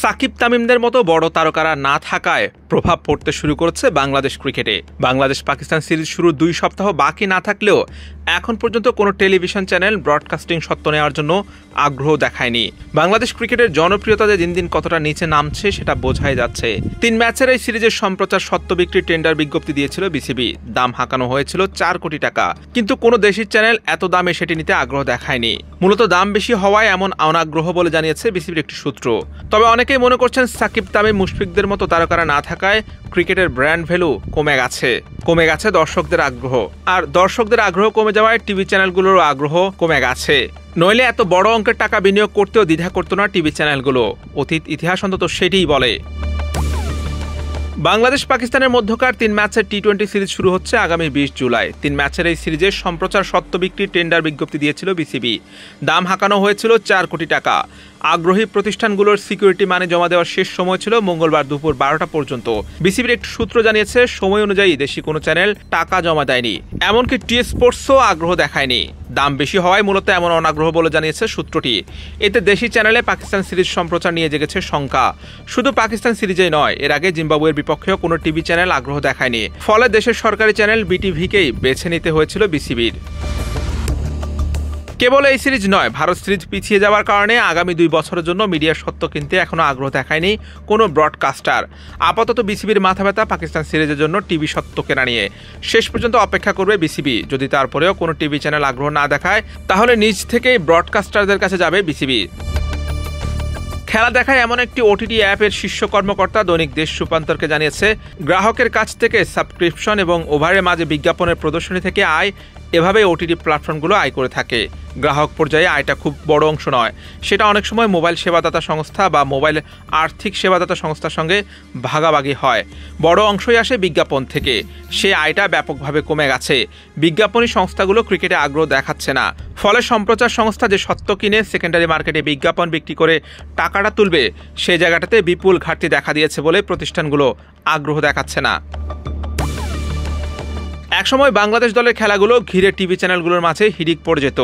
সাকিব তামিমদের মতো বড় তারকারা না থাকায় প্রভাব পড়তে শুরু করেছে বাংলাদেশ ক্রিকেটে। বাংলাদেশ পাকিস্তান সিরিজ শুরুর 2 সপ্তাহ বাকি না থাকলেও এখন পর্যন্ত কোনো টেলিভিশন চ্যানেল ব্রডকাস্টিং স্বত্ব নেওয়ার জন্য আগ্রহ দেখায়নি। বাংলাদেশ ক্রিকেটের জনপ্রিয়তা যে দিন দিন কতটা নিচে নামছে সেটা বোঝাই যাচ্ছে। 3 ম্যাচের এই সিরিজের সম্প্রচার স্বত্ব বিক্রির টেন্ডার বিজ্ঞপ্তি দিয়েছিল বিসিবি। দাম হাঁকানো হয়েছিল 4 কোটি টাকা, কিন্তু কোনো দেশি চ্যানেল এত দামে সেটি নিতে আগ্রহ দেখায়নি। মূলত দাম বেশি হওয়ায় এমন অনাগ্রহ বলে জানিয়েছে বিসিবির একটি সূত্র। তবে অনেকেই মনে করছেন সাকিব তামিম মুশফিকদের মতো তারকারা না থাকায় ক্রিকেটের ব্র্যান্ড ভ্যালু কমে গেছে দর্শকদের আগ্রহ। আর দর্শকদের আগ্রহ কমে যাওয়ায় টিভি চ্যানেলগুলোর আগ্রহ কমে গেছে। নইলে এত বড় অঙ্কের টাকা বিনিয়োগ করতেও দ্বিধা করতো না টিভি চ্যানেলগুলো। অতীত ইতিহাস অন্তত সেটিই বলে। বাংলাদেশ পাকিস্তানের মধ্যকার 3 ম্যাচের টি-20 সিরিজ শুরু হচ্ছে আগামী 20 জুলাই। 3 ম্যাচের এই সিরিজের সম্প্রচার স্বত্ব বিক্রির টেন্ডার বিজ্ঞপ্তি দিয়েছিল বিসিবি। দাম হাঁকানো হয়েছিল 4 কোটি টাকা। আগ্রহী প্রতিষ্ঠানগুলোর সিকিউরিটি মানি জমা দেওয়ার শেষ সময় ছিল মঙ্গলবার দুপুর 12টা পর্যন্ত। বিসিবির একটি সূত্র জানিয়েছে, সময় অনুযায়ী দেশি কোনো চ্যানেল টাকা জমা দেয়নি, এমনকি টি স্পোর্টসও আগ্রহ দেখায়নি। দাম বেশি হওয়ায় মূলত এমন অনাগ্রহ বলে জানিয়েছে সূত্রটি। এতে দেশি চ্যানেলে পাকিস্তান সিরিজ সম্প্রচার নিয়ে জেগেছে শঙ্কা। শুধু পাকিস্তান সিরিজেই নয়, এর আগে জিম্বাবুয়ের বিপক্ষেও কোনো টিভি চ্যানেল আগ্রহ দেখায়নি। ফলে দেশের সরকারি চ্যানেল বিটিভিকেই বেছে নিতে হয়েছিল বিসিবির। কেবল এই সিরিজ নয়, ভারত সিরিজ পিছিয়ে যাওয়ার কারণে আগামী 2 বছরের জন্য মিডিয়ার স্বত্ব কিনতে এখনো আগ্রহ দেখায়নি কোনো ব্রডকাস্টার। আপাতত বিসিবির মাথা ব্যথা পাকিস্তান সিরিজের জন্য টিভি স্বত্ব কেনা নিয়ে। শেষ পর্যন্ত অপেক্ষা করবে বিসিবি। যদি তারপরেও কোনো টিভি চ্যানেল আগ্রহ না দেখায়, তাহলে নিজ থেকেই ব্রডকাস্টারদের কাছে যাবে বিসিবি। খেলা দেখায় এমন একটি ওটিটি অ্যাপের শীর্ষ কর্মকর্তা দৈনিক দেশ রূপান্তরকে জানিয়েছে, গ্রাহকের কাছ থেকে সাবস্ক্রিপশন এবং ওভারের মাঝে বিজ্ঞাপনের প্রদর্শনী থেকে আয়, এভাবে ওটিটি প্ল্যাটফর্মগুলো আয় করে থাকে। গ্রাহক পর্যায়ে আয়টা খুব বড় অংশ নয়, সেটা অনেক সময় মোবাইল সেবাদাতা সংস্থা বা মোবাইল আর্থিক সেবাদাতা সংস্থার সঙ্গে ভাগাভাগি হয়। বড় অংশই আসে বিজ্ঞাপন থেকে। সে আয়টা ব্যাপকভাবে কমে গেছে। বিজ্ঞাপনী সংস্থাগুলো ক্রিকেটে আগ্রহ দেখাচ্ছে না। ফলে সম্প্রচার সংস্থা যে স্বত্ব কিনে সেকেন্ডারি মার্কেটে বিজ্ঞাপন বিক্রি করে টাকাটা তুলবে, সেই জায়গাটাতে বিপুল ঘাটতি দেখা দিয়েছে বলে প্রতিষ্ঠানগুলো আগ্রহ দেখাচ্ছে না। একসময় বাংলাদেশ দলের খেলাগুলো ঘিরে টিভি চ্যানেলগুলোর মাঝে হিড়িক পড়ে যেত।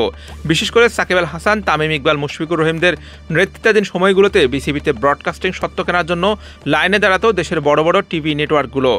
বিশেষ করে সাকিব আল হাসান, তামিম ইকবাল, মুশফিকুর রহিমদের নেতৃত্বাধীন সময়গুলোতে বিসিবিতে ব্রডকাস্টিং স্বত্ব কেনার জন্য লাইনে দাঁড়াতো দেশের বড় বড় টিভি নেটওয়ার্কগুলো।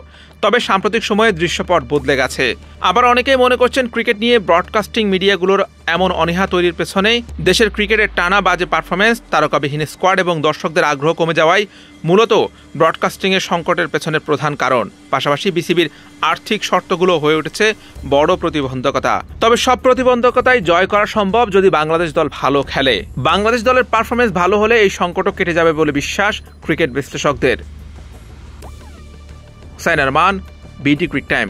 তবে সাম্প্রতিক সময়ে দৃশ্যপট বদলে গেছে। আবার অনেকেই মনে করছেন, ক্রিকেট নিয়ে ব্রডকাস্টিং মিডিয়াগুলোর এমন অনীহা তৈরির পেছনেই দেশের ক্রিকেটের টানা বাজে পারফরমেন্স, তারকাবিহীন স্কোয়াড এবং দর্শকদের আগ্রহ কমে যাওয়াই মূলত ব্রডকাস্টিংয়ের সংকটের পেছনে প্রধান কারণ। পাশাপাশি বিসিবির আর্থিক শর্তগুলো হয়ে উঠেছে বড় প্রতিবন্ধকতা। তবে সব প্রতিবন্ধকতাই জয় করা সম্ভব যদি বাংলাদেশ দল ভালো খেলে। বাংলাদেশ দলের পারফরমেন্স ভালো হলে এই সংকটও কেটে যাবে বলে বিশ্বাস ক্রিকেট বিশ্লেষকদের। হুসাইন আরমান, বিটি ক্রিক টাইম।